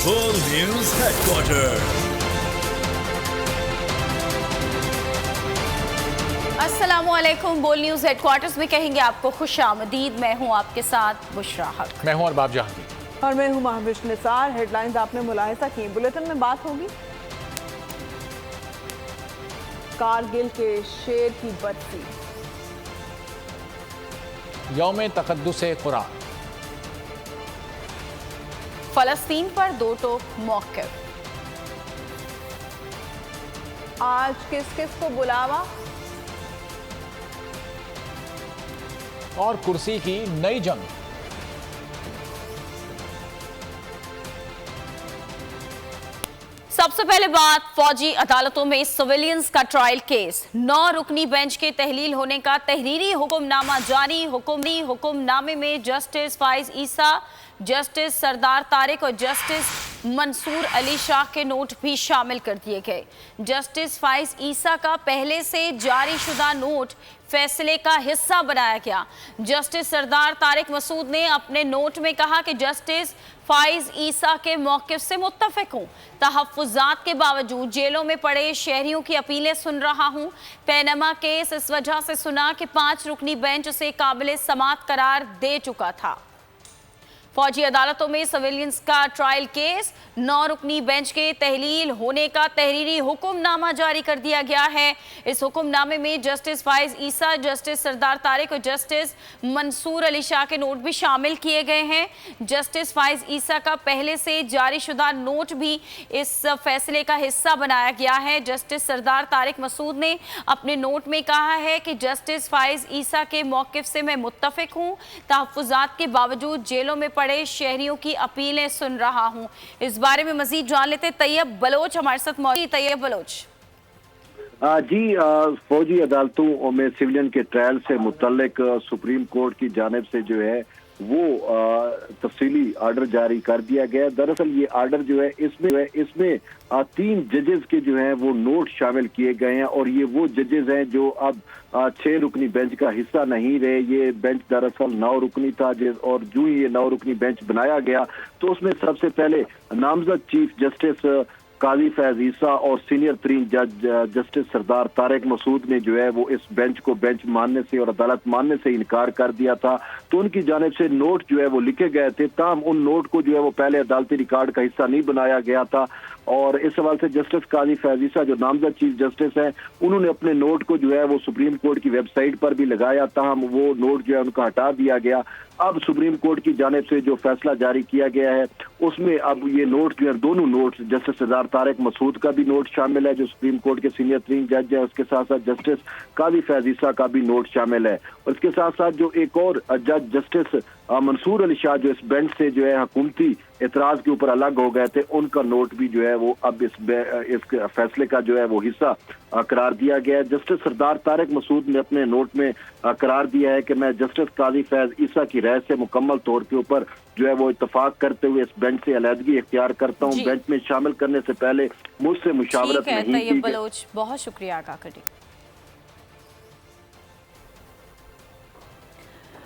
World News Headquarters. अस्सलामुअलैकुम। बोल news headquarters में कहेंगे आपको खुश आमदीद। मैं हूं आपके साथ बुशरा हक। मैं हूं अरबाब जहांगीर। और मैं हूं महविश निसार। हेडलाइंस आपने मुलाहिजा की, बुलेटिन में बात होगी कारगिल के शेर की बरसी, यौम तक़द्दुस कुरान, फलस्तीन पर दो टोक मौक़िफ़, आज किस किस को बुलावा, और कुर्सी की नई जंग। सबसे पहले बात फौजी अदालतों में सिविलियंस का ट्रायल केस। 9 रुकनी बेंच के तहलील होने का तहरीरी हुक्मनामा जारी। हुक्मनामे में जस्टिस फाइज ईसा, जस्टिस सरदार तारिक और जस्टिस मंसूर अली शाह के नोट भी शामिल कर दिए गए। जस्टिस फाइज ईसा का पहले से जारी शुदा नोट फैसले का हिस्सा बनाया गया। जस्टिस सरदार तारिक मसूद ने अपने नोट में कहा कि जस्टिस फाइज ईसा के मौक़िफ़ से मुत्तफ़िक़ हूँ। तहफ़्फ़ुज़ात के बावजूद जेलों में पड़े शहरियों की अपीलें सुन रहा हूँ। पैनमा केस इस वजह से सुना कि 5 रुकनी बेंच उसे काबिले समात करार दे चुका था। फौजी अदालतों में सिविलियंस का ट्रायल केस। 9 रुकनी बेंच के तहलील होने का तहरीरी हुक्मनामा जारी कर दिया गया है। इस हुक्मनामे में जस्टिस फाइज ईसा, जस्टिस सरदार तारिक और जस्टिस मंसूर अली शाह के नोट भी शामिल किए गए हैं। जस्टिस फाइज ईसा का पहले से जारी शुदा नोट भी इस फैसले का हिस्सा बनाया गया है। जस्टिस सरदार तारिक मसूद ने अपने नोट में कहा है कि जस्टिस फाइज ईसा के मौक़िफ़ से मैं मुत्तफ़िक़ हूँ। तहफ़्फ़ुज़ात के बावजूद जेलों में पड़े शहरियों की अपीलें सुन रहा हूं। इस बारे में मजीद जान लेते तैयब बलोच हमारे साथ मौजूद। तैयब बलोच जी, फौजी अदालतों में सिविलियन के ट्रायल से मुतल्लिक सुप्रीम कोर्ट की जानिब से जो है वो तफसीली आर्डर जारी कर दिया गया। दरअसल ये आर्डर जो है इसमें 3 जजेस के जो है वो नोट शामिल किए गए हैं और ये वो जजेस हैं जो अब 6 रुकनी बेंच का हिस्सा नहीं रहे। ये बेंच दरअसल 9 रुकनी था और जो ही ये 9 रुकनी बेंच बनाया गया तो उसमें सबसे पहले नामजद चीफ जस्टिस काजी फैज ईसा और सीनियर तरीन जज जस्टिस सरदार तारिक मसूद ने जो है वो इस बेंच को बेंच मानने से और अदालत मानने से इनकार कर दिया था। तो उनकी जानिब से नोट जो है वो लिखे गए थे, ताहम उन नोट को जो है वो पहले अदालती रिकॉर्ड का हिस्सा नहीं बनाया गया था। और इस सवाल से जस्टिस काजी फैज ईसा जो नामजद चीफ जस्टिस हैं उन्होंने अपने नोट को जो है वो सुप्रीम कोर्ट की वेबसाइट पर भी लगाया, ताहम वो नोट जो है उनका हटा दिया गया। अब सुप्रीम कोर्ट की जानिब से जो फैसला जारी किया गया है उसमें अब ये नोट जो है दोनों नोट्स जस्टिस सरदार तारिक मसूद का भी नोट शामिल है जो सुप्रीम कोर्ट के सीनियर तरीन जज है, उसके साथ साथ जस्टिस काजी फैज ईसा का भी नोट शामिल है। और इसके साथ साथ जो एक और जज जस्टिस मंसूर अली शाह जो इस बेंच से जो है हुकूमती एतराज के ऊपर अलग हो गए थे, उनका नोट भी जो है वो अब इस फैसले का जो है वो हिस्सा करार दिया गया है। जस्टिस सरदार तारिक मसूद ने अपने नोट में करार दिया है कि मैं जस्टिस काजी फैज ईसा की राय से मुकम्मल तौर के ऊपर जो है वो इत्तफाक करते हुए इस बेंच से अलहदगी इख्तियार करता हूँ। बेंच में शामिल करने से पहले मुझसे मुशावरत नहीं की। बलोच बहुत शुक्रिया काकड़ी।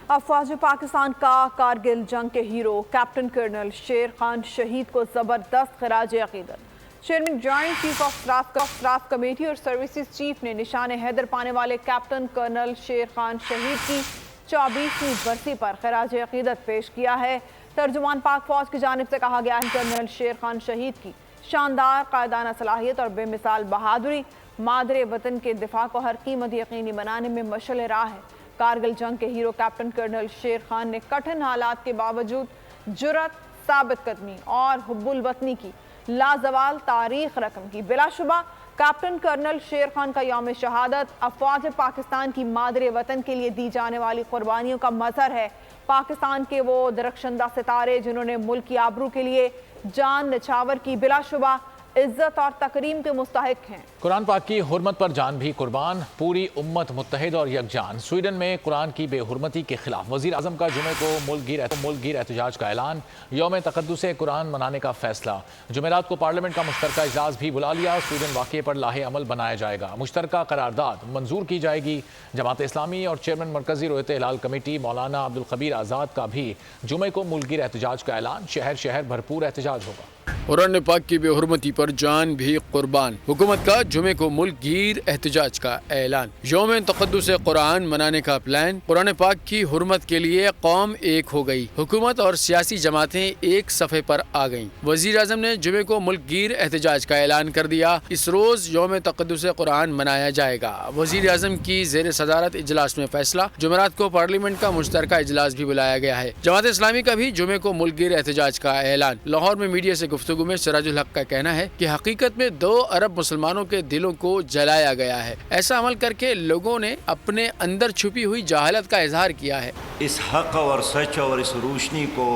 अफवाज पाकिस्तान का कारगिल जंग के हीरो कैप्टन कर्नल शेर खान शहीद को जबरदस्त खराज अकीदत। Chairman joint chief of staff committee और सर्विसेज चीफ ने निशान हैदर पाने वाले कैप्टन कर्नल शेर खान शहीद की 24वीं बरसी पर खराज अकीदत पेश किया है। तर्जुमान पाक फौज की जानिब से कहा गया है कर्नल शेर खान शहीद की शानदार कायदाना सलाहियत और बेमिसाल बहादुरी मादरे वतन के दिफा को हर कीमत यकीनी बनाने में मशअल राह है। कारगिल जंग के हीरो कैप्टन कर्नल शेर खान ने कठिन हालात के बावजूद जुर्रत, साबित कदमी और हुब्बुल वतनी की लाजवाल तारीख रकम की। बिलाशुबा कैप्टन कर्नल शेर खान का यौम शहादत अफवाज पाकिस्तान की मादरे वतन के लिए दी जाने वाली कुर्बानियों का मजहर है। पाकिस्तान के वो दरख्शंदा सितारे जिन्होंने मुल्क की आबरू के लिए जान निछावर की, बिलाशुबा इज्जत और तकरीम के मुस्तहिक हैं। कुरान पाक की हुर्मत पर जान भी कुर्बान, पूरी उम्मत मुत्तहिद और यकजान। स्वीडन में कुरान की बेहुरमती के खिलाफ वजीर आजम का जुमे को मुल्कगीर एहतजाज का ऐलान। यौम तक़द्दुस कुरान मनाने का फैसला। जुमेरात को पार्लियामेंट का मुश्तरका इजलास भी बुला लिया। स्वीडन वाक़े पर लाहे अमल बनाया जाएगा। मुश्तरका करारदाद मंजूर की जाएगी। जमात इस्लामी और चेयरमैन मरकजी रोयत हिलाल कमेटी मौलाना अब्दुल खबीर आज़ाद का भी जुमे को मुल्कगीर एहतजाज का ऐलान। शहर शहर भरपूर एहतजाज होगा। قرآن پاک کی بے حرمتی پر جان بھی قربان، حکومت کا جمعے کو ملک گیر احتجاج کا اعلان، یوم تقدس قرآن منانے کا پلان، قرآن پاک کی حرمت کے لیے قوم ایک ہو گئی، حکومت اور سیاسی جماعتیں ایک صفحے پر آ گئیں۔ وزیر اعظم نے جمعے کو ملک گیر احتجاج کا اعلان کر دیا، اس روز یوم تقدس قرآن منایا جائے گا۔ وزیر اعظم کی زیر صدارت اجلاس میں فیصلہ، جمعرات کو پارلیمنٹ کا مشترکہ اجلاس بھی بلایا گیا ہے۔ جماعت اسلامی کا بھی جمعے کو ملک گیر احتجاج کا اعلان۔ لاہور میں میڈیا سے گفتگو میں سراج الحق کا کہنا ہے کہ حقیقت میں 2 ارب مسلمانوں کے دلوں کو جلایا گیا ہے، ایسا عمل کر کے لوگوں نے اپنے اندر چھپی ہوئی جہالت کا اظہار کیا ہے۔ اس حق اور سچ اور اس روشنی کو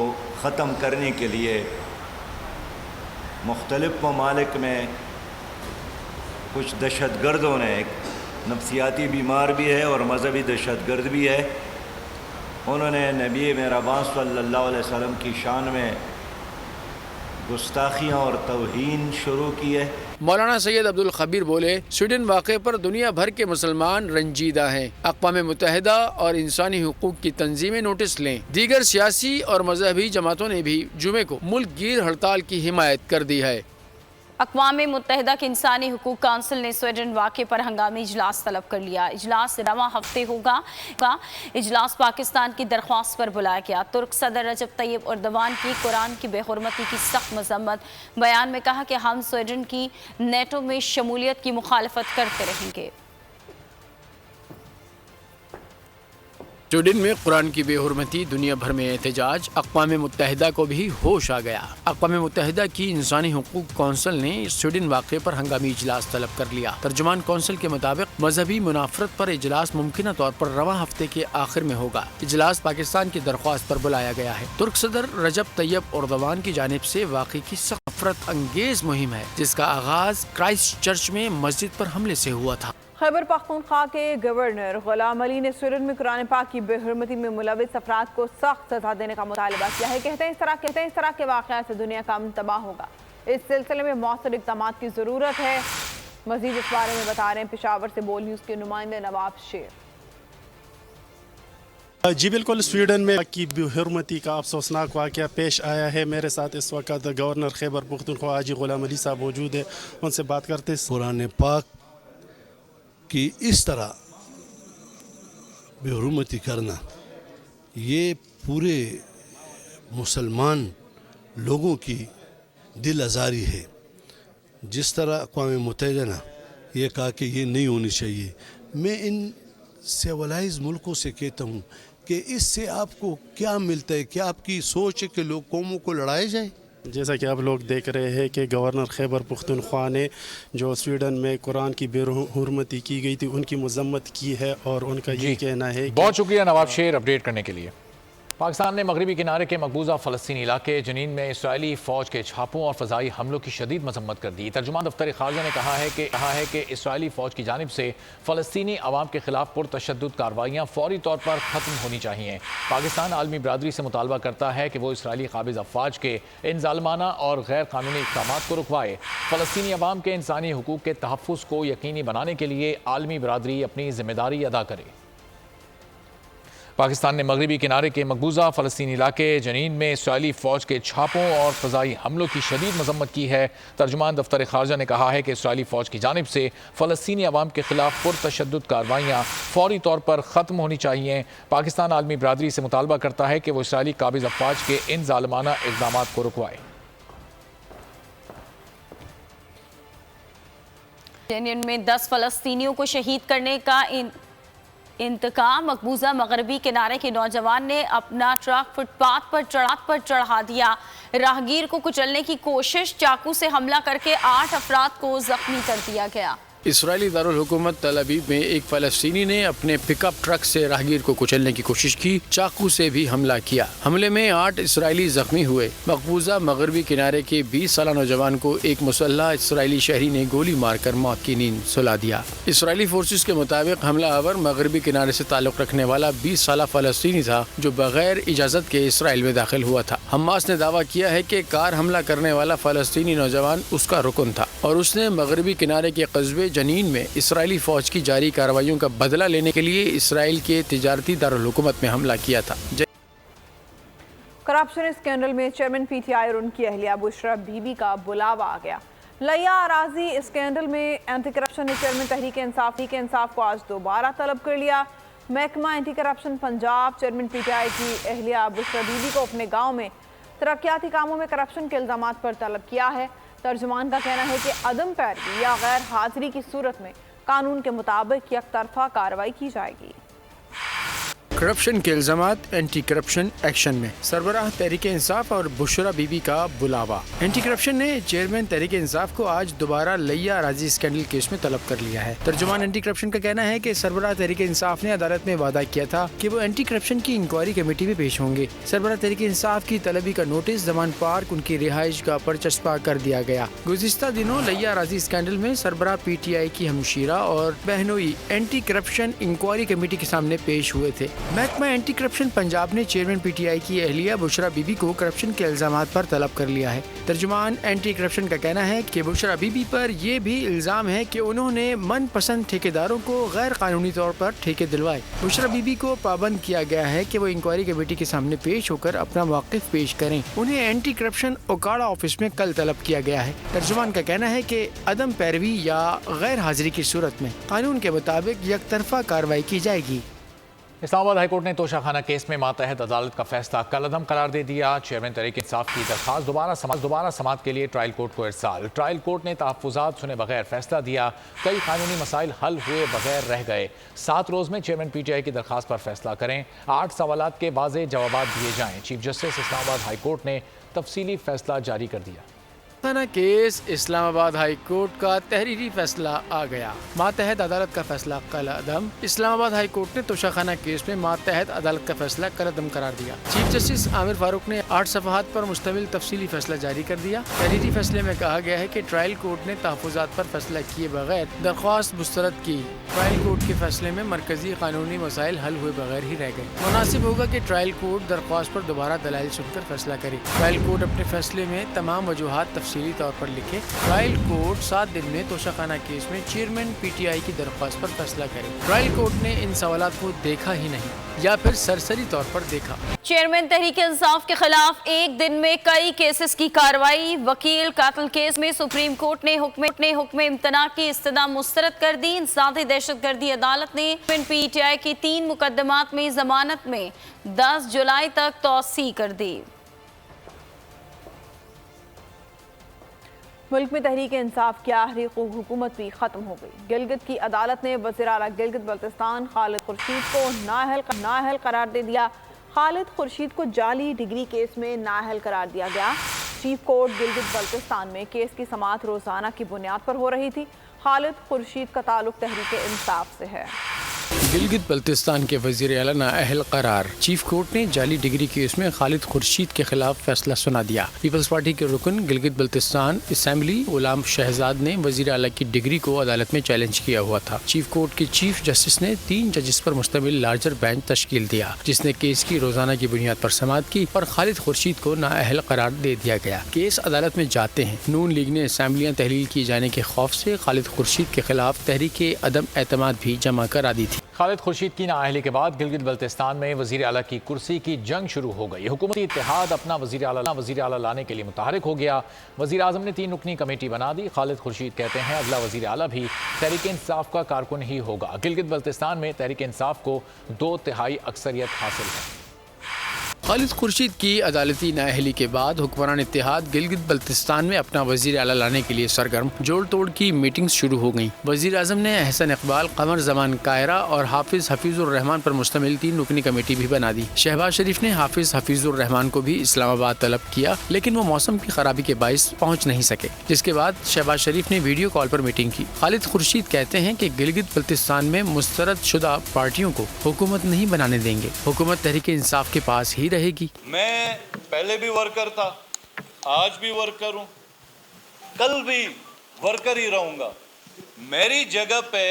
ختم کرنے کے لیے مختلف ممالک میں کچھ دہشت گردوں نے، ایک نفسیاتی بیمار بھی ہے اور مذہبی دہشت گرد بھی ہے، انہوں نے نبی مہربان صلی اللہ علیہ وسلم کی شان میں گستاخیاں اور توہین شروع کی ہے۔ مولانا سید عبد الخبیر بولے، سویڈن واقعے پر دنیا بھر کے مسلمان رنجیدہ ہیں، اقوام متحدہ اور انسانی حقوق کی تنظیمیں نوٹس لیں۔ دیگر سیاسی اور مذہبی جماعتوں نے بھی جمعے کو ملک گیر ہڑتال کی حمایت کر دی ہے۔ اقوام متحدہ کے انسانی حقوق کونسل نے سویڈن واقعے پر ہنگامی اجلاس طلب کر لیا۔ اجلاس رواں ہفتے ہوگا۔ اجلاس پاکستان کی درخواست پر بلایا گیا۔ ترک صدر رجب طیب اردوان کی قرآن کی بے حرمتی کی سخت مذمت، بیان میں کہا کہ ہم سویڈن کی نیٹو میں شمولیت کی مخالفت کرتے رہیں گے۔ سویڈن میں قرآن کی بے حرمتی، دنیا بھر میں احتجاج، اقوام متحدہ کو بھی ہوش آ گیا۔ اقوام متحدہ کی انسانی حقوق کونسل نے سویڈن واقعے پر ہنگامی اجلاس طلب کر لیا۔ ترجمان کونسل کے مطابق مذہبی منافرت پر اجلاس ممکنہ طور پر رواں ہفتے کے آخر میں ہوگا۔ اجلاس پاکستان کی درخواست پر بلایا گیا ہے۔ ترک صدر رجب طیب اردوان کی جانب سے واقعے کی سخت نفرت انگیز مہم ہے، جس کا آغاز کرائسٹ چرچ میں مسجد پر حملے سے ہوا تھا۔ خیبر پختونخوا کے گورنر غلام علی نے سویڈن میں قرآن پاک کی بے حرمتی میں ملوث افراد کو سخت سزا دینے کا مطالبہ کیا ہے۔ کہتے ہیں اس طرح کے واقعات سے دنیا کا امن تباہ ہوگا۔ اس سلسلے میں مؤثر اقدامات کی ضرورت ہے۔ مزید اس بارے میں بتا رہے ہیں پشاور سے بول نیوز کے نمائندے نواب شیر۔ جی بالکل، سویڈن میں کی بے حرمتی کا افسوسناک واقعہ پیش آیا ہے۔ میرے ساتھ اس وقت گورنر خیبر پختونخوا حاجی غلام علی صاحب موجود ہیں، ان سے بات کرتے ہیں۔ قرآن پاک کی اس طرح بے حرمتی کرنا یہ پورے مسلمان لوگوں کی دل آزاری ہے۔ جس طرح اقوام متحدہ نے یہ کہا کہ یہ نہیں ہونی چاہیے، میں ان سیولائز ملکوں سے کہتا ہوں کہ اس سے آپ کو کیا ملتا ہے؟ کیا آپ کی سوچ ہے کہ لوگ قوموں کو لڑائے جائیں؟ جیسا کہ آپ لوگ دیکھ رہے ہیں کہ گورنر خیبر پختونخوا نے جو سویڈن میں قرآن کی بے حرمتی کی گئی تھی ان کی مذمت کی ہے، اور ان کا یہ کہنا ہے کہ بہت شکریہ نواب شیر اپڈیٹ کرنے کے لیے۔ پاکستان نے مغربی کنارے کے مقبوضہ فلسطینی علاقے جنین میں اسرائیلی فوج کے چھاپوں اور فضائی حملوں کی شدید مذمت کر دی۔ ترجمان دفتر خارجہ نے کہا ہے کہ اسرائیلی فوج کی جانب سے فلسطینی عوام کے خلاف پرتشدد کارروائیاں فوری طور پر ختم ہونی چاہیے۔ پاکستان عالمی برادری سے مطالبہ کرتا ہے کہ وہ اسرائیلی قابض افواج کے ان ظالمانہ اور غیر قانونی اقدامات کو رکوائے۔ فلسطینی عوام کے انسانی حقوق کے تحفظ کو یقینی بنانے کے لیے عالمی برادری اپنی ذمہ داری ادا کرے۔ پاکستان نے مغربی کنارے کے مقبوضہ فلسطینی علاقے جنین میں اسرائیلی فوج کے چھاپوں اور فضائی حملوں کی شدید مذمت کی ہے۔ ترجمان دفتر خارجہ نے کہا ہے کہ اسرائیلی فوج کی جانب سے فلسطینی عوام کے خلاف پرتشدد کارروائیاں فوری طور پر ختم ہونی چاہیے۔ پاکستان عالمی برادری سے مطالبہ کرتا ہے کہ وہ اسرائیلی قابض افواج کے ان ظالمانہ اقدامات کو رکوائے۔ جنین میں 10 فلسطینیوں کو شہید کرنے کا انتقام، مقبوضہ مغربی کنارے کے نوجوان نے اپنا ٹرک فٹ پاتھ پر چڑھا دیا۔ راہگیر کو کچلنے کی کوشش، چاقو سے حملہ کر کے 8 افراد کو زخمی کر دیا گیا۔ اسرائیلی دارالحکومت تل ابیب میں ایک فلسطینی نے اپنے پک اپ ٹرک سے راہگیر کو کچلنے کی کوشش کی، چاقو سے بھی حملہ کیا۔ حملے میں 8 اسرائیلی زخمی ہوئے۔ مقبوضہ مغربی کنارے کے 20 سالہ نوجوان کو ایک مسلح اسرائیلی شہری نے گولی مار کر موت کی نیند سلا دیا۔ اسرائیلی فورسز کے مطابق حملہ آور مغربی کنارے سے تعلق رکھنے والا 20 سالہ فلسطینی تھا جو بغیر اجازت کے اسرائیل میں داخل ہوا تھا۔ حماس نے دعویٰ کیا ہے کہ کار حملہ کرنے والا فلسطینی نوجوان اس کا رکن تھا اور اس نے مغربی کنارے کے قصبے جنین میں اسرائیلی فوج کی جاری کارروائیوں کا بدلہ لینے کے لیے اسرائیل کے تجارتی دارالحکومت میں حملہ کیا تھا۔ کرپشن اسکینڈل میں چیئرمین پی ٹی آئی اور ان کی اہلیہ بشرا بیوی کا بلاوا آ گیا۔ لیا اراضی اسکینڈل میں اینٹی کرپشن نے چیئرمین تحریک انصاف کو آج دوبارہ طلب کر لیا۔ محکمہ anti corruption Punjab chairman P T I کی اہلیہ بشرا بیوی کو اپنے گاؤں میں ترقیاتی کاموں میں کرپشن کے الزامات پر طلب کیا ہے۔ ترجمان کا کہنا ہے کہ عدم پیروی یا غیر حاضری کی صورت میں قانون کے مطابق یک طرفہ کارروائی کی جائے گی۔ کرپشن کے الزامات اینٹی کرپشن ایکشن میں سربراہ تحریک انصاف اور بشرا بیوی کا بلاوا۔ اینٹی کرپشن نے چیئرمین تحریک انصاف کو آج دوبارہ لیا اراضی اسکینڈل کیس میں طلب کر لیا ہے۔ ترجمان اینٹی کرپشن کا کہنا ہے کہ سربراہ تحریک انصاف نے عدالت میں وعدہ کیا تھا کہ وہ اینٹی کرپشن کی انکوائری کمیٹی میں پیش ہوں گے۔ سربراہ تحریک انصاف کی طلبی کا نوٹس زمان پارک ان کی رہائش گاہ پر چسپاں کر دیا گیا۔ گزشتہ دنوں لیا اراضی اسکینڈل میں سربراہ پی ٹی آئی کی ہمشیرہ اور بہنوئی اینٹی کرپشن انکوائری کمیٹی کے سامنے پیش ہوئے تھے۔ محکمہ اینٹی کرپشن پنجاب نے چیئرمین پی ٹی آئی کی اہلیہ بشرا بیوی کو کرپشن کے الزامات پر طلب کر لیا ہے۔ ترجمان اینٹی کرپشن کا کہنا ہے کہ بشرا بیوی پر یہ بھی الزام ہے کہ انہوں نے من پسند ٹھیکیداروں کو غیر قانونی طور پر ٹھیکے دلوائے۔ بشرا بیوی کو پابند کیا گیا ہے کہ وہ انکوائری کمیٹی کے سامنے پیش ہو کر اپنا موقف پیش کریں۔ انہیں اینٹی کرپشن اوکاڑا آفس میں کل طلب کیا گیا ہے۔ ترجمان کا کہنا ہے کہ عدم پیروی یا غیر حاضری کی صورت میں قانون کے مطابق یک طرفہ کارروائی کی جائے گی۔ اسلام آباد ہائی کورٹ نے توشہ خانہ کیس میں ماتحت عدالت کا فیصلہ کالعدم قرار دے دیا۔ چیئرمین تحریک انصاف کی درخواست دوبارہ سماعت کے لیے ٹرائل کورٹ کو ارسال۔ ٹرائل کورٹ نے تحفظات سنے بغیر فیصلہ دیا۔ کئی قانونی مسائل حل ہوئے بغیر رہ گئے۔ 7 روز میں چیئرمین پی ٹی آئی کی درخواست پر فیصلہ کریں۔ 8 سوالات کے واضح جوابات دیے جائیں۔ چیف جسٹس اسلام آباد ہائی کورٹ نے تفصیلی فیصلہ جاری کر دیا۔ خانہ کیس اسلام آباد ہائی کورٹ کا تحریری فیصلہ آ گیا۔ ماتحت عدالت کا فیصلہ کالعدم۔ اسلام آباد ہائی کورٹ نے توشہ خانہ کیس میں ماتحت عدالت کا فیصلہ کالعدم قرار دیا۔ چیف جسٹس عامر فاروق نے 8 صفحات پر مشتمل تفصیلی فیصلہ جاری کر دیا۔ تحریری فیصلے میں کہا گیا ہے کہ ٹرائل کورٹ نے تحفظات پر فیصلہ کیے بغیر درخواست مسترد کی۔ ٹرائل کورٹ کے فیصلے میں مرکزی قانونی مسائل حل ہوئے بغیر ہی رہ گئے۔ مناسب ہوگا کہ ٹرائل کورٹ درخواست پر دوبارہ دلائل سن کر فیصلہ کرے۔ ٹرائل کورٹ اپنے فیصلے میں تمام وجوہات تفصیلی طور پر لکھے۔ ٹرائل کورٹ 7 دن میں توشہ خانہ کیس میں چیئرمین پی ٹی آئی کی درخواست پر فیصلہ کرے۔ ٹرائل کورٹ نے ان سوالات کو دیکھا ہی نہیں یا پھر سرسری طور پر دیکھا۔ چیئرمین تحریک انصاف کے خلاف ایک دن میں کئی کیسز کی کارروائی۔ وکیل قاتل کیس میں سپریم کورٹ نے حکم امتناع کی استدعا مسترد کر دی۔ انسدادی دہشت گردی عدالت نے پی ٹی آئی کی 3 مقدمات میں ضمانت میں 10 جولائی تک توسیع کر دی۔ ملک میں تحریک انصاف کی آخری حکومت بھی ختم ہو گئی۔ گلگت کی عدالت نے وزیر اعلیٰ گلگت بلتستان خالد خورشید کو نااہل قرار دے دیا۔ خالد خورشید کو جعلی ڈگری کیس میں نااہل قرار دیا گیا۔ چیف کورٹ گلگت بلتستان میں کیس کی سماعت روزانہ کی بنیاد پر ہو رہی تھی۔ خالد خورشید کا تعلق تحریک انصاف سے ہے۔ گلگت بلتستان کے وزیر اعلیٰ نااہل قرار۔ چیف کورٹ نے جعلی ڈگری کیس میں خالد خورشید کے خلاف فیصلہ سنا دیا۔ پیپلز پارٹی کے رکن گلگت بلتستان اسمبلی غلام شہزاد نے وزیر اعلیٰ کی ڈگری کو عدالت میں چیلنج کیا ہوا تھا۔ چیف کورٹ کے چیف جسٹس نے 3 ججز پر مشتمل لارجر بینچ تشکیل دیا، جس نے کیس کی روزانہ کی بنیاد پر سماعت کی اور خالد خورشید کو نااہل قرار دے دیا گیا۔ کیس عدالت میں جاتے ہیں۔ نون لیگ نے اسمبلیاں تحلیل کیے جانے کے خوف سے خالد خورشید کے خلاف تحریک عدم اعتماد بھی جمع کرا دی تھی۔ خالد خورشید کی نااہلی کے بعد گلگت بلتستان میں وزیر اعلیٰ کی کرسی کی جنگ شروع ہو گئی۔ حکومتی اتحاد اپنا وزیر اعلیٰ لانے کے لیے متحرک ہو گیا۔ وزیر اعظم نے 3 رکنی کمیٹی بنا دی۔ خالد خورشید کہتے ہیں اگلا وزیر اعلیٰ بھی تحریک انصاف کا کارکن ہی ہوگا۔ گلگت بلتستان میں تحریک انصاف کو 2/3 اکثریت حاصل ہے۔ خالد خورشید کی عدالتی نااہلی کے بعد حکمران اتحاد گلگت بلتستان میں اپنا وزیر اعلیٰ لانے کے لیے سرگرم۔ جوڑ توڑ کی میٹنگز شروع ہو گئیں۔ وزیر اعظم نے احسن اقبال، قمر زمان کائرہ اور حافظ حفیظ الرحمان پر مشتمل 3 رکنی کمیٹی بھی بنا دی۔ شہباز شریف نے حافظ حفیظ الرحمان کو بھی اسلام آباد طلب کیا، لیکن وہ موسم کی خرابی کے باعث پہنچ نہیں سکے، جس کے بعد شہباز شریف نے ویڈیو کال پر میٹنگ کی۔ خالد خورشید کہتے ہیں کہ گلگت بلتستان میں مسترد شدہ پارٹیوں کو حکومت نہیں بنانے دیں گے۔ حکومت تحریک انصاف کے پاس ہی رہے گی۔ میں پہلے بھی ورکر تھا، آج بھی ورکر ہوں، کل بھی ورکر ہی رہوں گا۔ میری جگہ پہ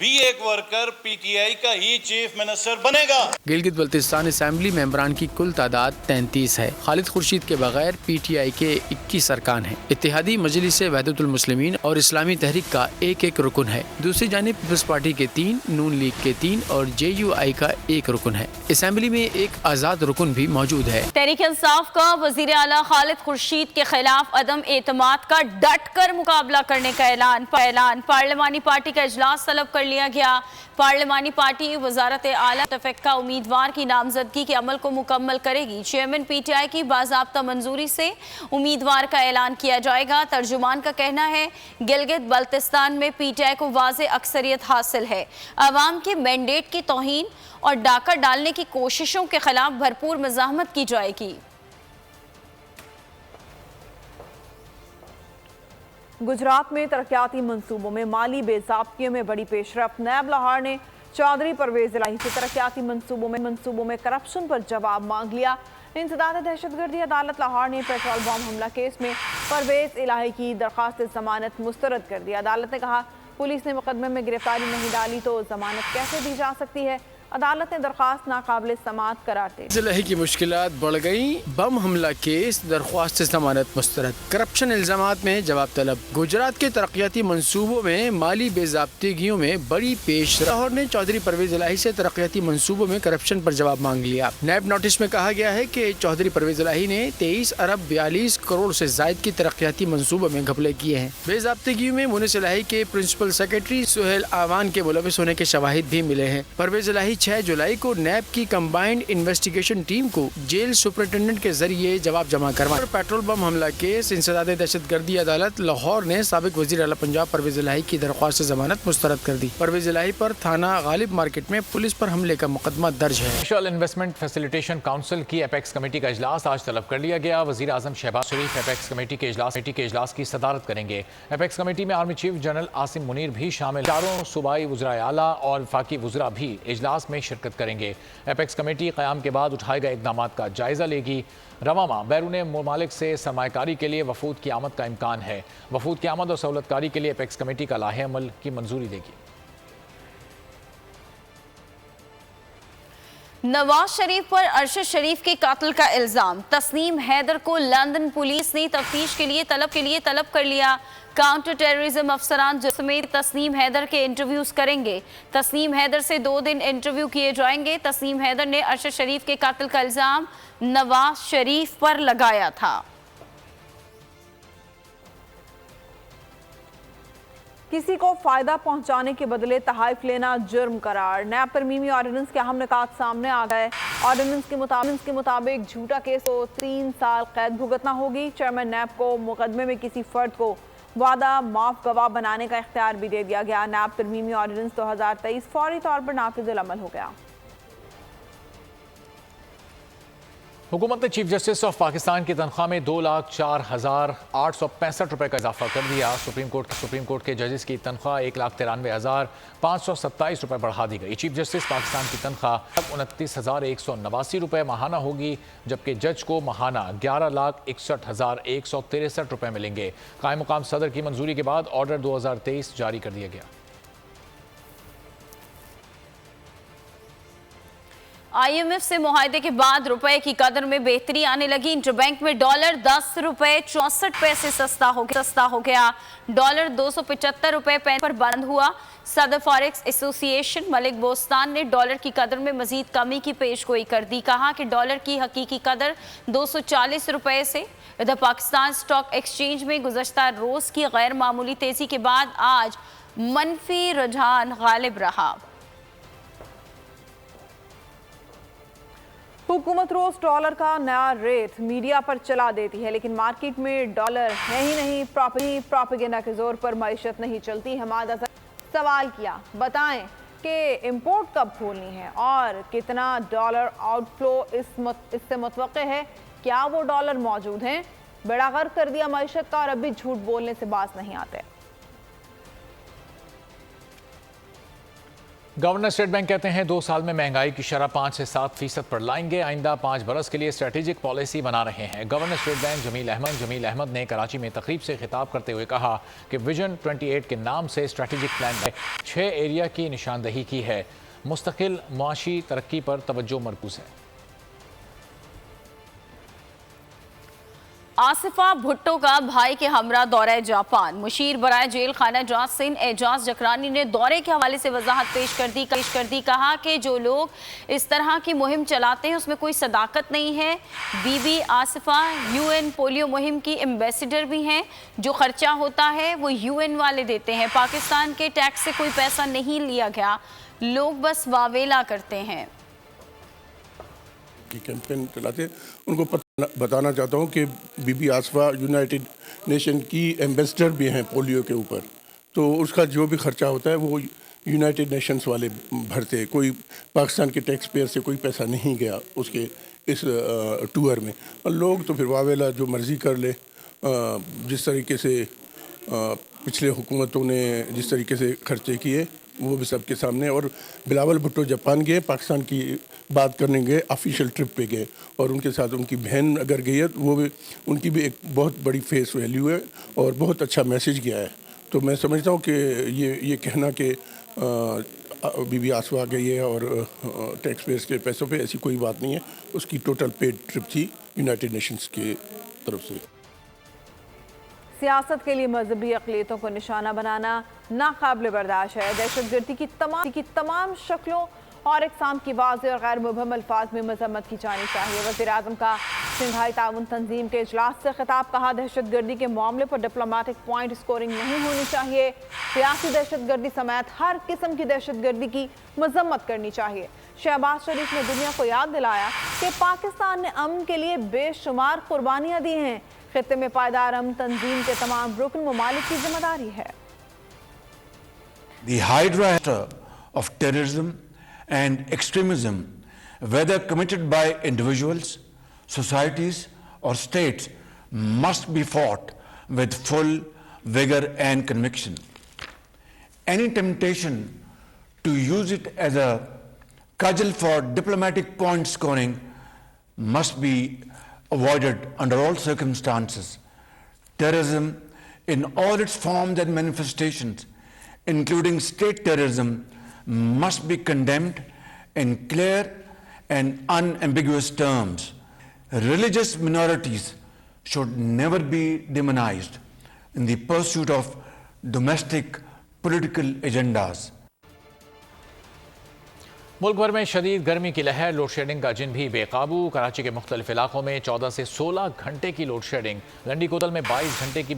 بھی ایک ورکر پی ٹی آئی کا ہی چیف منسٹر بنے گا۔ گلگت بلتستان اسمبلی ممبران کی کل تعداد 33 ہے۔ خالد خورشید کے بغیر پی ٹی آئی کے 21 ارکان ہیں۔ اتحادی مجلس وحدت المسلمین اور اسلامی تحریک کا ایک رکن ہے۔ دوسری جانب پیپلز پارٹی کے 3، نون لیگ کے 3 اور JUI کا 1 رکن ہے۔ اسمبلی میں ایک آزاد رکن بھی موجود ہے۔ तहरीक इंसाफ का वजीर आला खालिद खुर्शीद के खिलाफ अदम एतमाद का डट कर मुकाबला करने का ऐलान। पार्लिमानी पार्टी का इजलास तलब कर लिया गया। पार्लिमानी पार्टी वजारत आला मुतफ़िक़ा उम्मीदवार की नामजदगी के अमल को मुकम्मल करेगी। चेयरमैन PTI की बाज़ाब्ता मंजूरी से उम्मीदवार का ऐलान किया जाएगा। तर्जुमान का कहना है गिलगित बल्तिस्तान में PTI को वाज़े अक्सरियत हासिल है। अवाम के मैंडेट की तौहीन और डाका डालने की कोशिशों के खिलाफ भरपूर मज़ाहमत की जाएगी। गुजरात में तरक्याती मंसूबों में माली बेज़ाब्तियों में बड़ी पेशरफ्त। नैब लाहौर ने चौधरी परवेज इलाही से तरक्याती मंसूबों में करप्शन पर जवाब मांग लिया। इंसदाद दहशतगर्दी अदालत लाहौर ने पेट्रोल बम हमला केस में परवेज इलाही की दरख्वास्त जमानत मुस्तरद कर दी। अदालत ने कहा पुलिस ने मुकदमे में गिरफ्तारी नहीं डाली तो जमानत कैसे दी जा सकती है। अदालत ने दरख्वास्त नाकाबिल समाअत करार दे दी। इलाही की मुश्किलात बढ़ गई। बम हमला केस, दरख्वास्त जमानत मुस्तरद, करप्शन इल्जामात में जवाब तलब। गुजरात के तरक्याती मंसूबों में माली बेज़ाब्तिगियों में बड़ी पेशरफ्त। लाहौर ने चौधरी परवेज इलाही से तरक्याती मंसूबों में करप्शन पर जवाब मांग लिया। नैब नोटिस में कहा गया है कि चौधरी परवेज इलाही ने 23 अरब 42 करोड़ से जायद की तरक्याती मंसूबों में घपले किए हैं। बेज़ाब्तिगियों में मुनिस इलाही के प्रिंसिपल सेक्रेटरी सुहेल आवान के मुलविस होने के शवाहिद भी मिले हैं। परवेज इलाही 6 जुलाई को नैब की कंबाइंड इन्वेस्टिगेशन टीम को जेल सुपरिटेंडेंट के जरिए जवाब जमा करवाया। पेट्रोल बम हमला केस, इंसदाद दहशतगर्दी अदालत लाहौर ने साबिक वजीर आला पंजाब परवेज इलाही की दरख्वास्त जमानत मुस्तरद कर दी। परवेज इलाही पर थाना गालिब मार्केट में पुलिस पर हमले का मुकदमा दर्ज है। स्पेशल इन्वेस्टमेंट फैसिलिटेशन काउंसिल की एपेक्स कमेटी का इजलास आज तलब कर लिया गया। वजीर आजम शहबाज शरीफ एपेक्स कमेटी के इजलास की सदारत करेंगे। एपेक्स कमेटी में army chief general Asim Munir भी शामिल। चारों सूबाई वज़राए आला और वफाकी वज़रा भी इजलास में शिरकत करेंगे। एपेक्स कमेटी क़याम के बाद उठाए गए इक़दाम का जायज़ा लेगी। रवा माह बैरून ममालिक से सरमायाकारी के लिए वफूद की आमद का इम्कान है। वफूद की आमद और सहूलतकारी के लिए एपेक्स कमेटी का लाहे अमल की मंजूरी देगी। नवाज शरीफ पर अरशद शरीफ के कातिल का इल्जाम। तस्नीम हैदर को लंदन पुलिस ने तफ्तीश के लिए तलब कर लिया। काउंटर टेररिज्म अफसरान समेत तस्नीम हैदर के इंटरव्यूज करेंगे। तस्नीम हैदर से 2 दिन इंटरव्यू किए जाएंगे। तस्नीम हैदर ने अरशद शरीफ के कातिल का इल्जाम नवाज शरीफ पर लगाया था। किसी को फायदा पहुंचाने के बदले तहाइफ लेना जुर्म करार। नैब तरमीमी ऑर्डिनेंस के अहम निकात सामने आ गए। ऑर्डिनेंस के मुताबिक झूठा केस को 3 साल कैद भुगतना होगी। चेयरमैन नैब को मुकदमे में किसी फर्द को वादा माफ गवाह बनाने का इख्तियार भी दे दिया गया। नैब तरमीमी ऑर्डिनेंस 2023 फौरी तौर पर नाफिज़ुल अमल हो गया। हुकूमत ने चीफ जस्टिस ऑफ पाकिस्तान की तनख्वाह में 2,04,865 रुपए का इजाफा कर दिया। सुप्रीम कोर्ट के जजेस की तनख्वाह 1,93,527 रुपए बढ़ा दी गई। चीफ जस्टिस पाकिस्तान की तनख्वाह अब 29,189 रुपए माहाना होगी, जबकि जज को माहाना 11,61,163 रुपए मिलेंगे। कायम मुकाम सदर की मंजूरी के बाद ऑर्डर 2023 जारी कर दिया गया। IMF से मुआहदे के बाद रुपए की कदर में बेहतरी आने लगी। इंटरबैंक में डॉलर 10 रुपए 64 पैसे सस्ता हो गया। डॉलर 275 रुपए पर बंद हुआ। सदर फॉरेक्स एसोसिएशन मलिक बोस्तान ने डॉलर की कदर में मजीद कमी की पेशगोई कर दी। कहा कि डॉलर की हकीकी कदर 240 रुपए से। इधर पाकिस्तान स्टॉक एक्सचेंज में गुज़श्ता रोज की गैर मामूली तेजी के बाद आज मनफी रुझान गालिब रहा। हुकूमत रोज डॉलर का नया रेट मीडिया पर चला देती है, लेकिन मार्केट में डॉलर है ही नहीं। प्रोपेगेंडा के जोर पर मईशत नहीं चलती। हमारा सवाल किया, बताएं कि इंपोर्ट कब खोलनी है और कितना डॉलर आउटफ्लो इससे मुतवक्के है। क्या वो डॉलर मौजूद हैं? बेड़ा गर्क कर दिया मईशत का और अब भी झूठ बोलने से बाज नहीं आते। गवर्नर स्टेट बैंक कहते हैं 2 साल में महंगाई की शरह 5 से 7% पर लाएंगे। आइंदा 5 बरस के लिए स्ट्रेटेजिक पॉलिसी बना रहे हैं। Governor state bank Jameel Ahmed ने कराची में तकरीब से खिताब करते हुए कहा कि विजन 28 के नाम से स्ट्रेटेजिक प्लान में 6 एरिया की निशानदही की है। मुस्तकिल मुआशी तरक्की पर तवज्जो मरकूज है। आसिफा भुट्टो का भाई के हमरा दौरे जापान। मुशीर बराए जेल खाना जांच सिंध एजाज जकरानी ने दौरे के हवाले से वजाहत पेश कर दी। कहा कि जो लोग इस तरह की मुहिम चलाते हैं उसमें कोई सदाकत नहीं है। बीबी आसिफा यूएन पोलियो मुहिम की एम्बेसडर भी हैं। जो खर्चा होता है वो यूएन वाले देते हैं। पाकिस्तान के टैक्स से कोई पैसा नहीं लिया गया, लोग बस वावेला करते हैं। कैंपेन चलाते हैं उनको बताना चाहता हूँ कि बीबी आसिफा यूनाइटेड नेशन की एम्बेसडर भी हैं पोलियो के ऊपर, तो उसका जो भी खर्चा होता है वो यूनाइटेड नेशंस वाले भरते हैं। कोई पाकिस्तान के टैक्स पेयर से कोई पैसा नहीं गया उसके इस टूर में। और लोग तो फिर वावेला जो मर्ज़ी कर ले। जिस तरीके से पिछले हुकूमतों ने जिस तरीके से खर्चे किए वो भी सबके सामने। और बिलावल भुट्टो जापान गए, पाकिस्तान की बात करने गए, ऑफिशियल ट्रिप पे गए, और उनके साथ उनकी बहन अगर गई है तो वो भी उनकी भी एक बहुत बड़ी फेस वैल्यू है और बहुत अच्छा मैसेज गया है। तो मैं समझता हूँ कि ये कहना कि बीबी आसिफा गई है और टैक्स पेयर्स के पैसों पे, ऐसी कोई बात नहीं है। उसकी टोटल पेड ट्रिप थी यूनाइटेड नेशंस की तरफ से। सियासत के लिए मजहबी अक़लियतों को निशाना बनाना नाकाबिल बर्दाश्त है। दहशतगर्दी की तमाम शक्लों और इक़साम की वाज़ेह और गैर मुबहम अल्फाज में मज़म्मत की जानी चाहिए। वज़ीर-ए-आज़म का शंघाई ताउन तंजीम के इजलास से खिताब। कहा, दहशतगर्दी के मामले पर डिप्लोमेटिक पॉइंट स्कोरिंग नहीं होनी चाहिए। सियासी दहशतगर्दी समेत हर किस्म की दहशतगर्दी की मज़म्मत करनी चाहिए। शहबाज शरीफ ने दुनिया को याद दिलाया कि पाकिस्तान ने अमन के लिए बेशुमार कुर्बानियाँ दी हैं। खित्ते में पायदार अमन तंजीम के तमाम रुकन ममालिक की जिम्मेदारी है। The hydra of terrorism and extremism, whether committed by individuals, societies or states, must be fought with full vigor and conviction. Any temptation to use it as a cudgel for diplomatic point scoring must be avoided under all circumstances. Terrorism in all its forms and manifestations, including state terrorism, must be condemned in clear and unambiguous terms. Religious minorities should never be demonized in the pursuit of domestic political agendas. मुल्क भर में शदीद गर्मी की लहर, load shedding का जिन भी बेकाबू। कराची के मुख्तलिफ इलाकों में 14 से 16 घंटे की लोड शेडिंग। लंडी कोतल में 22 घंटे की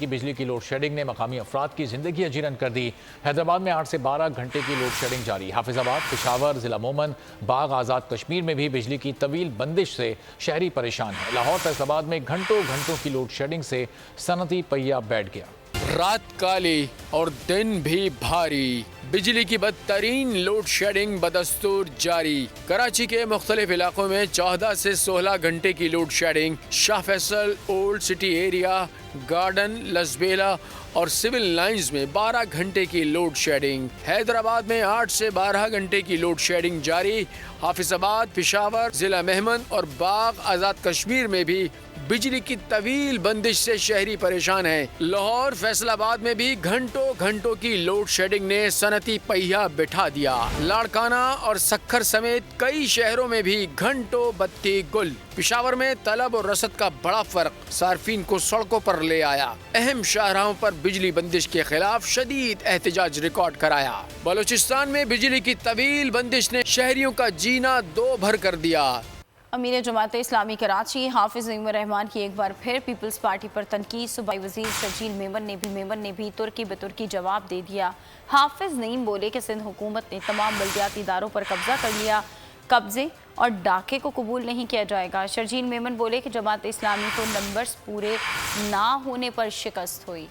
बिजली की लोड शेडिंग ने मकामी अफराद की जिंदगी अजीरन कर दी। हैदराबाद में 8 से 12 घंटे की लोड शेडिंग जारी। हाफिजाबाद, पेशावर, जिला मोमन, बाग, आज़ाद कश्मीर में भी बिजली की तवील बंदिश से शहरी परेशान है। लाहौर, फैसलाबाद में घंटों की लोड शेडिंग से सनती पहिया बैठ गया। रात काली और दिन भी भारी, बिजली की बदतरीन लोड शेडिंग बदस्तूर जारी। कराची के मुख्तलिफ इलाकों में 14 से 16 घंटे की load shedding. Shah Faisal, old city area, garden, Lasbela और सिविल लाइंस में 12 घंटे की लोड शेडिंग। हैदराबाद में 8 से 12 घंटे की लोड शेडिंग जारी। हाफिजाबाद, पेशावर, जिला मेहमन और बाग, आज़ाद कश्मीर में भी बिजली की तवील बंदिश से शहरी परेशान हैं। लाहौर, फैसलाबाद में भी घंटों की लोड शेडिंग ने सनती पहिया बिठा दिया। लाड़काना और सक्खर समेत कई शहरों में भी घंटों बत्ती गुल। पेशावर में तलब और रसद का बड़ा फर्क सार्फिन को सड़कों पर ले आया। अहम शाहराहों पर बिजली बंदिश के खिलाफ शदीद एहतजाज रिकॉर्ड कराया। बलूचिस्तान में बिजली की तवील बंदिश ने शहरियों का जीना दो भर कर दिया। अमीर जमात इस्लामी कराची हाफिज नईम रहमान की एक बार फिर पीपल्स पार्टी पर तनकीद। सूबाई वजीर शर्जील मेमन ने भी तुर्की बेतुर्की जवाब दे दिया। हाफिज नईम बोले कि सिंध हुकूमत ने तमाम बल्दियाती इदारों पर कब्जा कर लिया, कब्जे और डाके को कबूल नहीं किया जाएगा। शर्जील मेमन बोले कि जमात इस्लामी को नंबर्स पूरे ना होने पर शिकस्त हुई।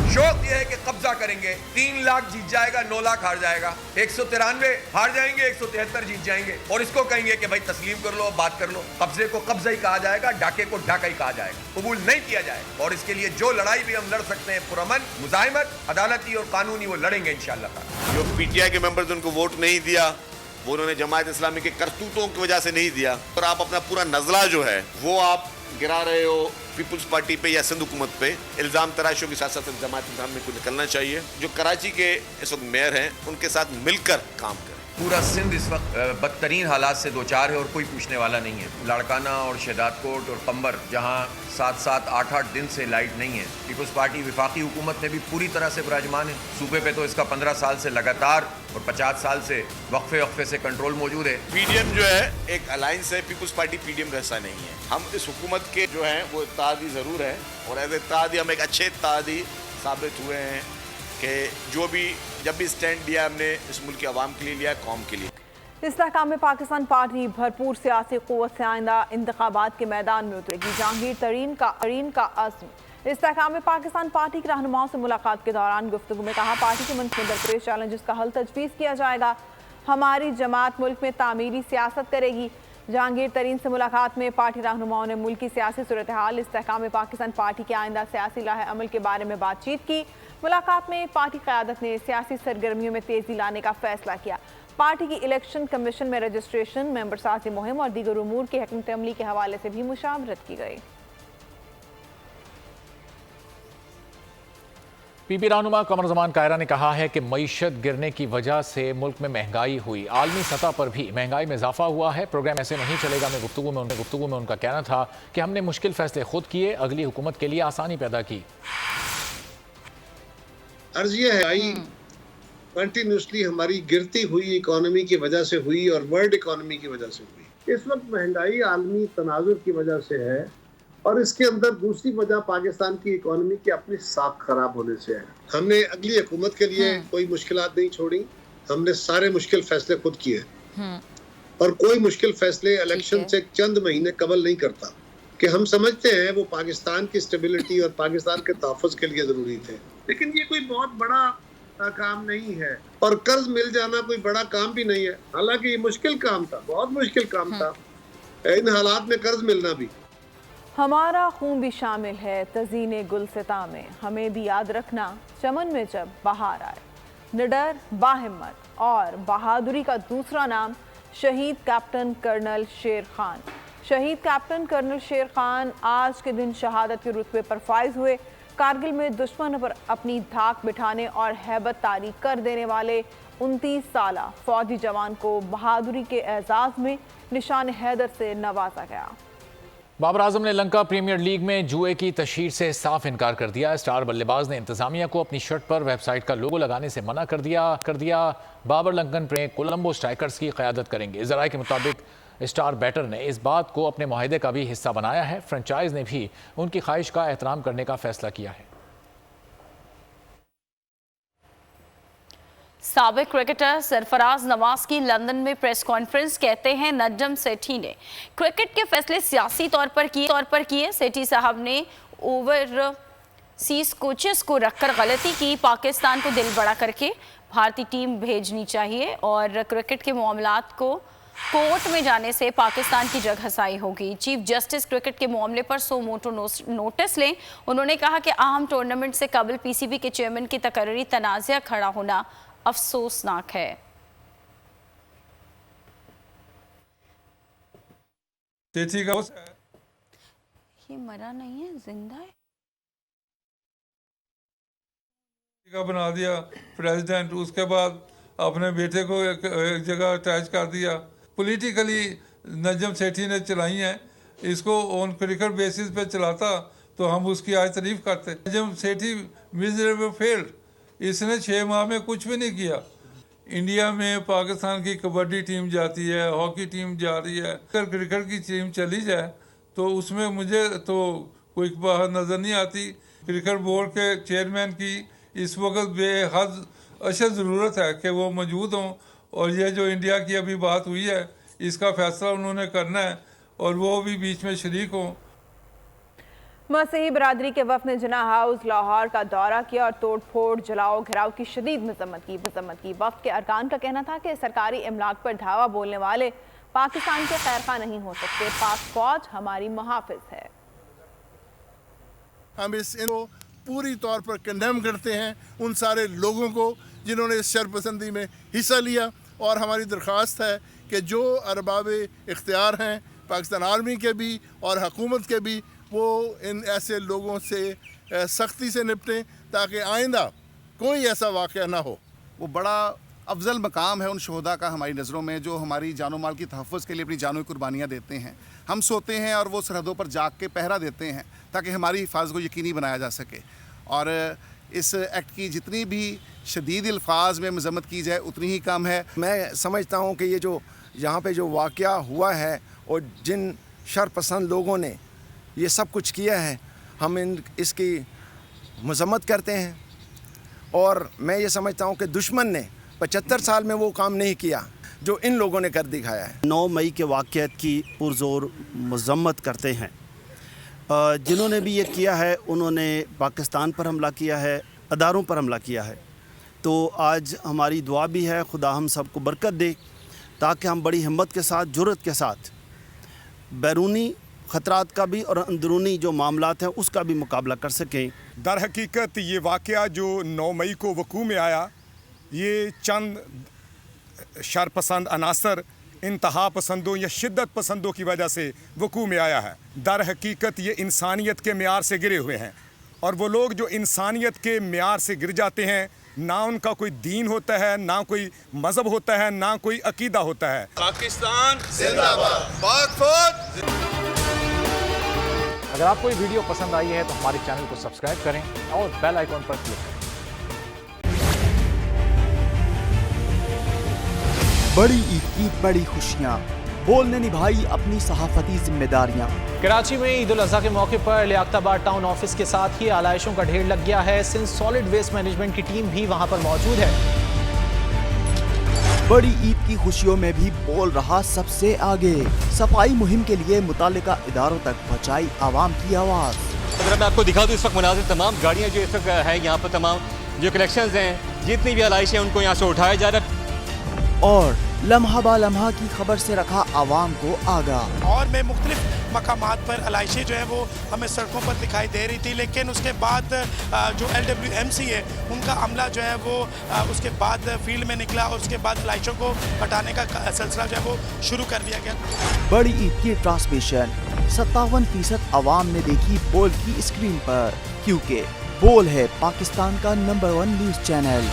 शौक ये है कि कब्जा करेंगे, 3 लाख जीत जाएगा, 9 लाख हार जाएगा, 193 हार जाएंगे, 173 जीत जाएंगे और इसको कहेंगे कि भाई तस्लीम कर लो, बात कर लो। कब्जे को कब्जा ही कहा जाएगा, डाके को डाका ही कहा जाएगा, कबूल नहीं किया जाएगा। और इसके लिए जो लड़ाई भी हम लड़ सकते हैं पुरअमन, मुजाहिमत, अदालती और कानूनी, वो लड़ेंगे इंशाअल्लाह। जो पीटीआई के मेंबर्स उनको वोट नहीं दिया, वो उन्होंने जमात इस्लामी के करतूतों की वजह से नहीं दिया, और आप अपना पूरा नजला जो है वो आप गिरा रहे हो पीपल्स पार्टी पे या सिंध हुकूमत पे। इल्ज़ाम तराशियों के साथ साथ जमात इस्लामी को निकलना चाहिए। जो कराची के इस वक्त मेयर हैं उनके साथ मिलकर काम करें। पूरा सिंध इस वक्त बदतरीन हालात से दो चार है और कोई पूछने वाला नहीं है। लाड़काना और शहदाद कोट और पंबर जहां 7-7, 8-8 दिन से लाइट नहीं है। पीपल्स पार्टी वफाकी हुकूमत में भी पूरी तरह से विराजमान है। सूबे पे तो इसका 15 साल से लगातार और 50 साल से वक्फे से कंट्रोल मौजूद है। पीडीएम जो है एक अलायंस है, पीपल्स पार्टी पीडीएम का हिस्सा नहीं है। हम इस हुकूमत के जो हैं वो इत्तेहादी ज़रूर है और एज इत्तेहादी हम एक अच्छे इत्तेहादी साबित हुए हैं कि जब भी स्टैंड लिया हमने इस मुल्क की आवाम के लिए लिया, कौम के लिए। इस्तेहकाम में पाकिस्तान पार्टी भरपूर सियासी क़ुव्वत से आइंदा इंतखाबात के मैदान में उतरेगी। जहांगीर तरीन का अज़्म। इस्तेहकाम में पाकिस्तान पार्टी के रहनुमाओं से मुलाकात के दौरान गुफ्तगू में कहा, पार्टी के मंच में दरपेश चैलेंजेस का हल तजवीज़ किया जाएगा। हमारी जमात मुल्क में तामीरी सियासत करेगी। जहांगीर तरीन से मुलाकात में पार्टी रहनुमाओं ने मुल्क की सियासी सूरत हाल, इस्तेहकाम में पाकिस्तान पार्टी के आइंदा सियासी लाहे अमल के बारे में बातचीत की। मुलाकात में पार्टी क़यादत ने सियासी सरगर्मियों में तेज़ी लाने का फैसला किया। पार्टी की इलेक्शन कमीशन में रजिस्ट्रेशन, मेंबर साजी मुहिम और दीगर उमूर की हिकमत अमली के हवाले से भी मुशावरत की गई। पीपी रहनुमा कमर ज़मान कायरा ने कहा है कि मईशत गिरने की वजह से मुल्क में महंगाई हुई, आलमी सतह पर भी महंगाई में इजाफा हुआ है। प्रोग्राम ऐसे नहीं चलेगा में गुफ्तगू में उनका कहना था कि हमने मुश्किल फैसले खुद किए, अगली हुकूमत के लिए आसानी पैदा की। अर्ज ये है कंटिन्यूसली हमारी गिरती हुई इकोनॉमी की वजह से हुई और वर्ल्ड इकोनॉमी की वजह से हुई। इस वक्त महंगाई आलमी तनाजुर की वजह से है और इसके अंदर दूसरी वजह पाकिस्तान की इकोनॉमी की अपनी साख खराब होने से है। हमने अगली हुकूमत के लिए कोई मुश्किलात नहीं छोड़ी, हमने सारे मुश्किल फैसले खुद किए और कोई मुश्किल फैसले इलेक्शन से चंद महीने कबल नहीं करता कि हम समझते हैं वो पाकिस्तान की स्टेबिलिटी और पाकिस्तान के तहफ़्फ़ुज़ के लिए ज़रूरी थे, लेकिन ये कोई बहुत बड़ा काम नहीं है और कर्ज मिल जाना कोई बड़ा काम भी नहीं है। हालांकि ये मुश्किल काम था, बहुत मुश्किल काम था इन हालात में कर्ज मिलना भी। हमारा खून भी शामिल है तज़ीने गुलसिता में, हमें भी याद रखना चमन में जब बहार आए। निडर, बाहिम्मत और बहादुरी का दूसरा नाम शहीद कैप्टन कर्नल शेर खान। शहीद कैप्टन कर्नल शेर खान आज के दिन शहादत के रुतबे पर फाइज हुए। कारगिल में दुश्मन पर अपनी धाक बिठाने और हैबत तारी कर देने वाले 29 साला फौजी जवान को बहादुरी के एजाज़ में निशान हैदर से नवाजा गया। बाबर आजम ने लंका प्रीमियर लीग में जुए की तशहीर से साफ इनकार कर दिया। स्टार बल्लेबाज ने इंतजामिया को अपनी शर्ट पर वेबसाइट का लोगो लगाने से मना कर दिया। बाबर लंकन में कोलंबो स्ट्राइकर्स की क़यादत करेंगे। ज़राए के मुताबिक स्टार बैटर ने इस बात को अपने मुआहदे का भी हिस्सा बनाया है। फ्रेंचाइज ने भी उनकी ख्वाहिश का एहतराम करने का फैसला किया है। साबिक क्रिकेटर सरफराज नवाज की लंदन में प्रेस कॉन्फ्रेंस। कहते हैं नजम सेठी ने क्रिकेट के फैसले सियासी तौर पर किए। सेठी साहब ने ओवरसीज कोचेस को रखकर गलती की। पाकिस्तान को दिल बड़ा करके भारतीय टीम भेजनी चाहिए और क्रिकेट के मामलात को कोर्ट में जाने से पाकिस्तान की जगहसाई होगी। चीफ जस्टिस क्रिकेट के मामले पर सो मोटो नोटिस लें। उन्होंने कहा कि अहम टूर्नामेंट से कबल पीसीबी के चेयरमैन की तकर्री तनाज़ा खड़ा होना अफसोसनाक है। ये मरा नहीं है, जिंदा है। का बना दिया प्रेसिडेंट, उसके बाद अपने बेटे को एक जगह अटैच कर दिया। पॉलिटिकली नजम सेठी ने चलाई है, इसको ऑन क्रिकेट बेसिस पे चलाता तो हम उसकी आज तारीफ करते। नजम सेठी मिजरेबल फेल्ड, इसने 6 माह में कुछ भी नहीं किया। इंडिया में पाकिस्तान की कबड्डी टीम जाती है, हॉकी टीम जा रही है, अगर क्रिकेट की टीम चली जाए तो उसमें मुझे तो कोई बाहर नज़र नहीं आती। क्रिकेट बोर्ड के चेयरमैन की इस वक्त बेहद अशद ज़रूरत है कि वो मौजूद हों और ये जो इंडिया की अभी बात हुई है इसका फैसला उन्होंने करना है और वो भी बीच में शरीक हों। मसीही बरादरी के वफ़द ने जिन्ना हाउस लाहौर का दौरा किया और तोड़ फोड़ जलाओ घिराव की शदीद मजम्मत की। वफ़द के अरकान का कहना था कि सरकारी इमलाक पर धावा बोलने वाले पाकिस्तान के खैरखा नहीं हो सकते। पाक फौज हमारी मुहाफिज है। हम इनको पूरी तौर पर कंडेम करते हैं, उन सारे लोगों को जिन्होंने इस शरपसंदी में हिस्सा लिया, और हमारी दरख्वास्त है कि जो अरबाब इख्तियार हैं पाकिस्तान आर्मी के भी और हुकूमत के भी, वो इन ऐसे लोगों से सख्ती से निपटें ताकि आइंदा कोई ऐसा वाक़या ना हो। वो बड़ा افضل مقام ہے ان شہداء کا ہماری نظروں میں جو ہماری جان و مال کی تحفظ کے لیے اپنی جانوں کی قربانیاں دیتے ہیں. ہم سوتے ہیں اور وہ سرحدوں پر جاگ کے پہرا دیتے ہیں تاکہ ہماری حفاظت کو یقینی بنایا جا سکے. اور اس ایکٹ کی جتنی بھی شدید الفاظ میں مذمت کی جائے اتنی ہی کم ہے. میں سمجھتا ہوں کہ یہ جو یہاں پہ جو واقعہ ہوا ہے اور جن شرپسند لوگوں نے یہ سب کچھ کیا ہے ہم اس کی مذمت کرتے ہیں. اور میں یہ سمجھتا ہوں کہ دشمن نے 75 سال میں وہ کام نہیں کیا جو ان لوگوں نے کر دکھایا ہے. 9 مئی کے واقعات کی پرزور مذمت کرتے ہیں. جنہوں نے بھی یہ کیا ہے انہوں نے پاکستان پر حملہ کیا ہے, اداروں پر حملہ کیا ہے. تو آج ہماری دعا بھی ہے خدا ہم سب کو برکت دے تاکہ ہم بڑی ہمت کے ساتھ, جرأت کے ساتھ بیرونی خطرات کا بھی اور اندرونی جو معاملات ہیں اس کا بھی مقابلہ کر سکیں. در حقیقت یہ واقعہ جو 9 مئی کو وقوع میں آیا یہ چند شرپسند عناصر انتہا پسندوں یا شدت پسندوں کی وجہ سے وقوع میں آیا ہے. در حقیقت یہ انسانیت کے معیار سے گرے ہوئے ہیں اور وہ لوگ جو انسانیت کے معیار سے گر جاتے ہیں نہ ان کا کوئی دین ہوتا ہے, نہ کوئی مذہب ہوتا ہے, نہ کوئی عقیدہ ہوتا ہے. پاکستان زندہ باد, پاک فوج. اگر آپ کو یہ ویڈیو پسند آئی ہے تو ہمارے چینل کو سبسکرائب کریں اور بیل آئیکن پر کلک کریں. بڑی عید کی بڑی خوشیاں, بول نے نبھائی اپنی صحافتی ذمہ داریاں. کراچی میں عید الاضحیٰ کے موقع پر لیاقت آباد ٹاؤن آفس کے ساتھ ہی آلائشوں کا ڈھیر لگ گیا ہے. سندھ سالڈ ویسٹ مینجمنٹ کی ٹیم بھی وہاں پر موجود ہے. بڑی عید کی خوشیوں میں بھی بول رہا سب سے آگے. صفائی مہم کے لیے متعلقہ اداروں تک پہنچائی عوام کی آواز. اگر میں آپ کو دکھا دوں اس وقت مناظر تمام گاڑیاں جو اس وقت ہے یہاں پر, تمام جو کلیکشنز ہیں جتنی بھی آلائشیں ان کو یہاں سے اٹھایا جا رہا ہے. اور لمحہ با لمحہ کی خبر سے رکھا عوام کو آگاہ. اور میں مختلف مقامات پر علائشیں جو ہیں وہ ہمیں سڑکوں پر دکھائی دے رہی تھی, لیکن اس کے بعد جو LWMC ہے ان کا عملہ جو ہے وہ اس کے بعد فیلڈ میں نکلا اور اس کے بعد علائشوں کو ہٹانے کا سلسلہ جو ہے وہ شروع کر دیا گیا. بڑی عید کی ٹرانسمیشن 57% عوام نے دیکھی بول کی اسکرین پر, کیونکہ بول ہے پاکستان کا نمبر 1 نیوز چینل.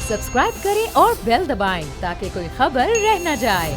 سبسکرائب کریں اور بیل دبائیں تاکہ کوئی خبر رہ نہ جائے.